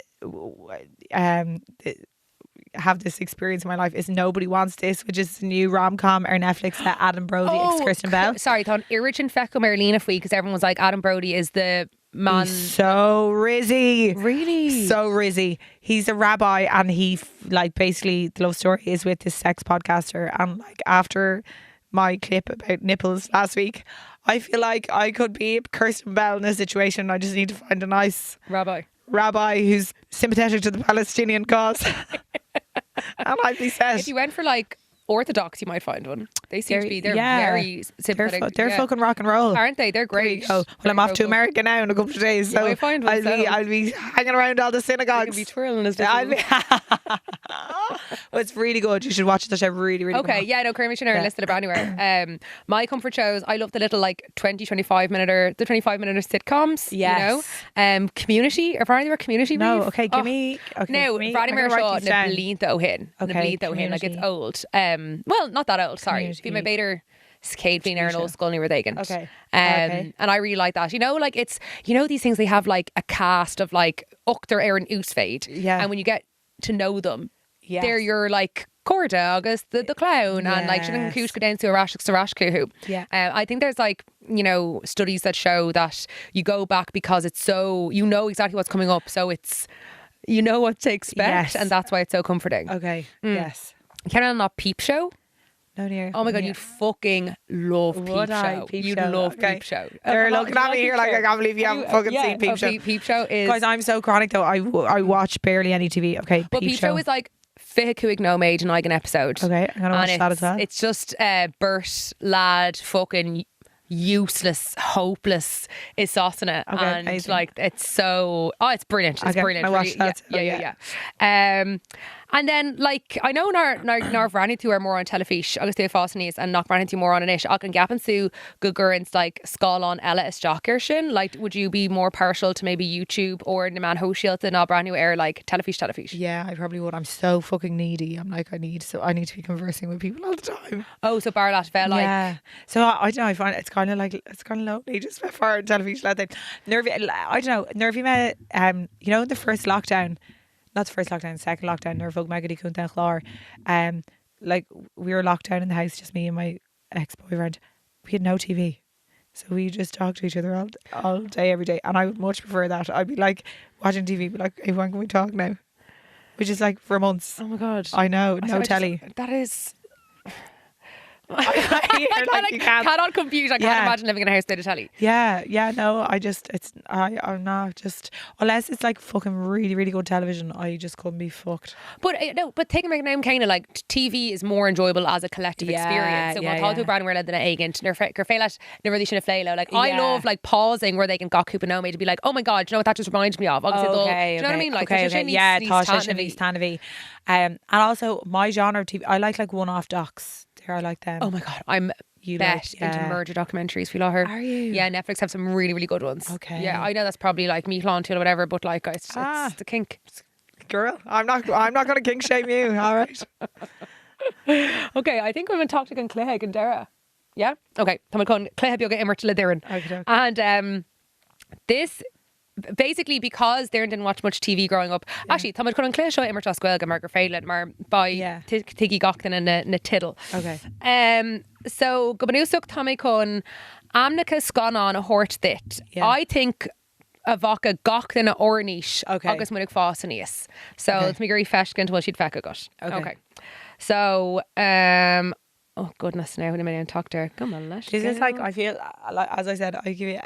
have this experience in my life. Is Nobody Wants This, which is the new rom-com or Netflix that Adam Brody ex Kristen Bell. Sorry, thought Irrigan Fecco Merlina Fee because everyone was like Adam Brody is the man. He's so rizzy. Really? So rizzy. He's a rabbi and he like basically the love story is with this sex podcaster and like after my clip about nipples last week, I feel like I could be Kirsten Bell in a situation. I just need to find a nice rabbi who's sympathetic to the Palestinian cause. And I'd be set. If you went for like Orthodox, you might find one. They seem to be. They're very sympathetic. They're fucking rock and roll, aren't they? They're great. Well, I'm off to America now in a couple of days, so I'll be hanging around all the synagogues. You'll be twirling as well, it's really good. You should watch the show. Really, really good. Okay, yeah, no, Kermit Shinner listed about anywhere. My comfort shows, I love the little like 25 minute sitcoms. Yes. You know, Community. Or Barney were Community. No, okay, give me. Okay, no, Barney were Shaw. Na Blin though hin. Like it's old. Well, not that old. Sorry, be my bader. Cade being an old school near Reagan. Okay. And I really like that. You know, like it's these things they have like a cast of like Uchter Aaron Oosfade. Yeah. And when you get to know them, they're your like Corda, August, the clown, and like Shannon Cooch go down to Arashku. Yeah. I think there's like, studies that show that you go back because it's so exactly what's coming up. So it's what to expect, and that's why it's so comforting. Okay. Yes. Can I not Peep Show? No, dear. Oh my god, you'd fucking love Peep Show. You'd love Peep Show. They're looking at me here like I can't believe you haven't fucking seen Peep Show. Peep Show is... Guys, I'm so chronic though. I watch barely any TV. Okay, but Peep Show is like Fihakuig no made and like an episode. Okay, I'm gonna watch that as well. It's just Bert lad fucking useless, hopeless is Sasana. Okay, and amazing. like it's so it's brilliant. It's brilliant. I watched that. Yeah. And then, like, I know nar bhreathnaí tú ar mór an telefís agus tú fás níos and nach bhreathnaí tú mór an inis ach an gapan sú go gurint like scáilán eile is Jockir sin. Like, would you be more partial to maybe YouTube or na man hóisialta ná bhreathnaí ar like telefís? Yeah, I probably would. I'm so fucking needy. I'm like, I need to be conversing with people all the time. Oh, so bar that fell like. Yeah. So I don't know, I find it's kind of lonely just for television like that. Nervy, I don't know, nervy me you know, the first lockdown, not the first lockdown, the second lockdown, nervog megadi kunta chlár. Like we were locked down in the house, just me and my ex-boyfriend. We had no TV. So we just talked to each other all day, every day. And I would much prefer that. I'd be like watching TV, be like, hey, when can we talk now? Which is like for months. Oh my God. I know, no telly. That is. You cannot compute. I can't imagine living in a house without a telly. Yeah, no, I'm not just, unless it's like fucking really, really good television, I just couldn't be fucked. But no, but taking my name kind of like TV is more enjoyable as a collective experience. So we'll talk to Brian Werle than agent. Gerfeilat never should have flaylo. Like I love like pausing where they can got Coupanome to be like, oh my God, do you know what that just reminded me of? Do you know what I mean? Like, yeah, Tanavi. And also my genre of TV, I like one-off docs. I like them. Oh my God, I'm into murder documentaries. Feel her. Are you? Yeah, Netflix have some really, really good ones. Okay. Yeah, I know that's probably like Meatlawn too or whatever, but like it's the kink. Girl, I'm not going to kink shame you. All right. Okay, I think we're going to talk to Cléig and Dara. Yeah. Okay. Tá con Cléig beag immer to Doireann. And this. Basically, because Doireann didn't watch much TV growing up. Actually, tá con Cléig seo immer tas Gaeilge mar Gerfeilat mar by Tiggy Gachtan and na Tiddle. Okay. So go banúsach tá con amnacha scanán a hort dit. I think a bhacha Gachtan a orníis agus munig fásaníos. So it's me gurí fescin while she'd fecha got. Okay. So oh goodness, now when I'm in talk there, come on, let's. This is like, I feel like, as I said, I give you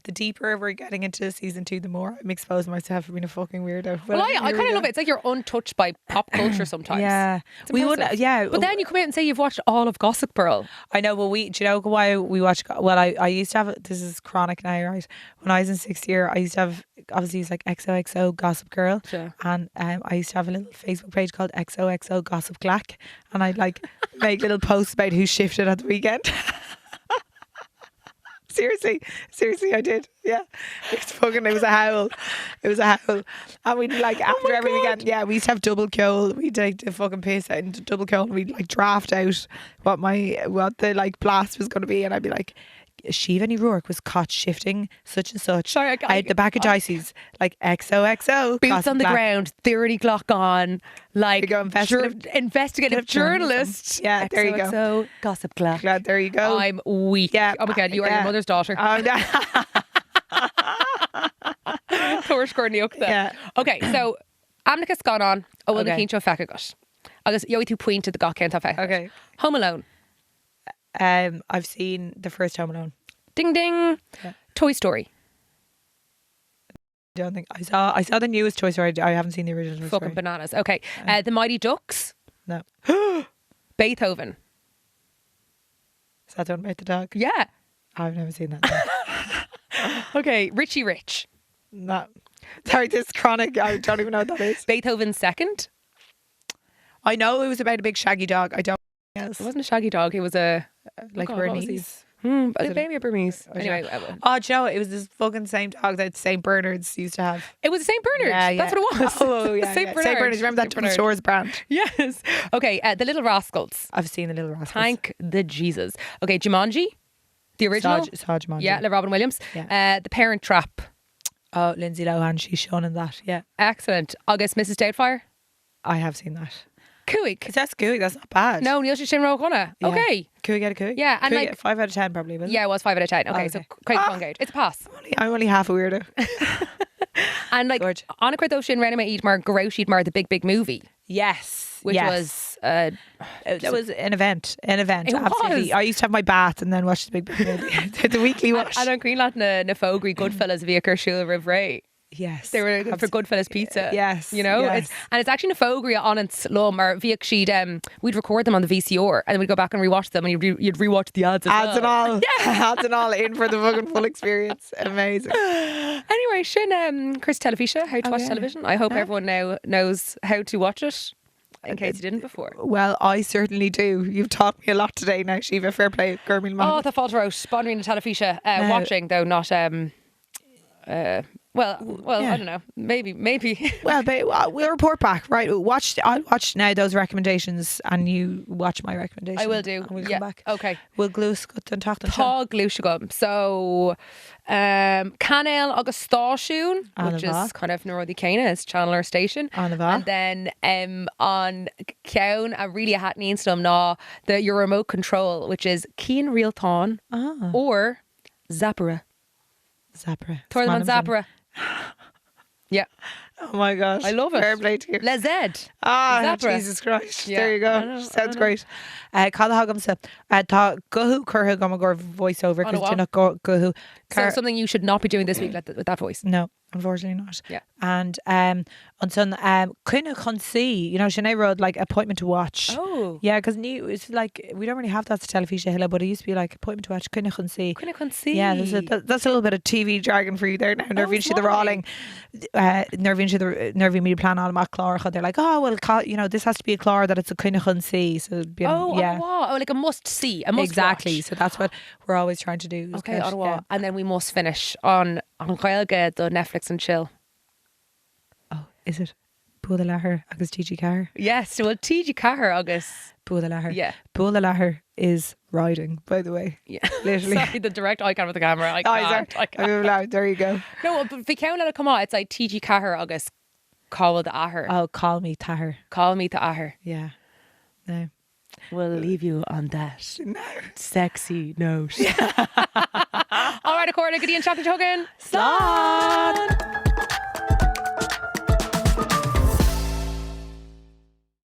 the deeper we're getting into season 2, the more I'm exposing myself for being a fucking weirdo. Well, I kind of love it. It's like you're untouched by pop culture sometimes. Yeah, we would. Yeah, but then you come out and say you've watched all of Gossip Girl. I know. Well, do you know why we watch? Well, I used to have. This is chronic now, right? When I was in 6th year, I used to have. Obviously, it's like XOXO Gossip Girl, and I used to have a little Facebook page called XOXO Gossip Glack, and I'd like make little posts about who shifted at the weekend. Seriously, I did. Yeah, it was a howl. And we'd like after every weekend, we used to have double kill. We'd take the fucking piss out into double kill, and we'd like draft out what the like blast was going to be, and I'd be like, Síomha ní Ruark was caught shifting such and such. Sorry, I had the back of Dicey's like XOXO boots on the ground, 30 clock on, like investigative journalist. Yeah, there you go. XOXO Gossip Glack. Glad there you go. I'm weak. Yeah. Oh my God, you are your mother's daughter. Yeah. Okay, so amnacha scanán ó bhfuil na cínte fecha got. Agus yoí tú puinte the gach céint fecha. Okay. Home Alone. I've seen the first Home Alone. Ding ding. Yeah. Toy Story. I don't think I saw the newest Toy Story. I haven't seen the original Toy Story. Fucking bananas. Okay. The Mighty Ducks. No. Beethoven. Is that the one about the dog? Yeah. I've never seen that. Okay. Richie Rich. No. Sorry, this is chronic. I don't even know what that is. Beethoven's Second. I know it was about a big shaggy dog. I don't. Yes. It wasn't a shaggy dog. It was a like Burmese. Maybe a Burmese. Anyway, Joe, it was this fucking same dog that St. Bernard's used to have. It was a St. Bernard. Yeah. That's what it was. Oh yeah, St. Bernard. St. Bernard's. Remember that Dublin Stores brand? Yes. Okay. The Little Rascals. I've seen the Little Rascals. Thank the Jesus. Okay. Jumanji, the original. Saw Jumanji. Yeah, Robin Williams. Yeah. The Parent Trap. Oh, Lindsay Lohan. She's shown in that. Yeah. Excellent. August, Mrs. Doubtfire. I have seen that. Cúig. That's Cúig. That's not bad. No, Neil Shin Rogona. Okay. Cúig out of Cúig. Yeah, and Cúig, like 5 out of 10 probably. Wasn't it? Yeah, it was 5 out of 10. Okay, so quite engaged. It's a pass. I'm only half a weirdo. And like Anna Cuirtó Shin Renama Eid Mar Grouchy Mar the big movie. Yes. Which was that was an event. It absolutely. Was. I used to have my bath and then watch the big movie. The weekly watch. And on Greenland na Fogri Goodfellas via Kershul Rivré. Yes. They were for Goodfellas pizza. Yes. You know? Yes. It's actually na Fogri on its lum or via we'd record them on the VCR and then we'd go back and rewatch them and you'd rewatch the ads and all. Yeah. Ads and all in for the fucking full experience. Amazing. Anyway, Shin Chris Telefisha, how to watch television. I hope everyone now knows how to watch it. in case you didn't before. Well, I certainly do. You've taught me a lot today now, Síomha. Fair play. Gurmil Oh, Mohammed. the fault road. Spawning the telefisha. Watching though, not well, yeah. I don't know. Maybe. Well, we'll report back, right? I'll watch now those recommendations, and you watch my recommendations. I will do. And we'll Yeah. come back. Okay. We'll glús go an tachtain. Tá glúise gom. So, Canal agus Stáisiún, which is kind of Northern Cana, is Chandler Station. And then on Ceann, a really hatní stum ná your remote control, which is Cían Rialtán or Zappara. Torlan Zappara. Yeah. Oh my gosh. I love it. Fair play to you. Le Z. Zappara. Jesus Christ. Yeah, There you go. Sounds great. Cad hagamsa. Tá gohu curtha go a voiceover because you're not gohu. So something you should not be doing this week with that voice. No, unfortunately not. Yeah. And on son kind of can see, you know, Sinead Road like appointment to watch. Oh. Yeah, because it's like we don't really have that television hilla, but it used to be like appointment to watch. Kind of can see. Yeah, that's a little bit of TV jargon for you there now. Nervin she the rolling, nervin she the nervin me plan all my chlár. They're like, oh well, you know, this has to be a chlár that it's a kind of can see. So yeah. Oh, like a must see, exactly. watch. So that's what we're always trying to do. Okay, and then we must finish on nGaeilge, the Netflix and chill. Oh, is it? Bhfuil léir agus TG car. Yes, well, TG car agus Bhfuil léir. Yeah. Bhfuil léir is riding, by the way. Yeah. Literally. Sorry, the direct eye can't with the camera. I can't. There you go. No, but if we count let it come on, it's like TG car agus call the ahar. Oh, call me Tahir. Call me to ahar. Yeah. No. We'll leave you on that sexy note. All right, Accorda, good evening, chocolate token. Slán.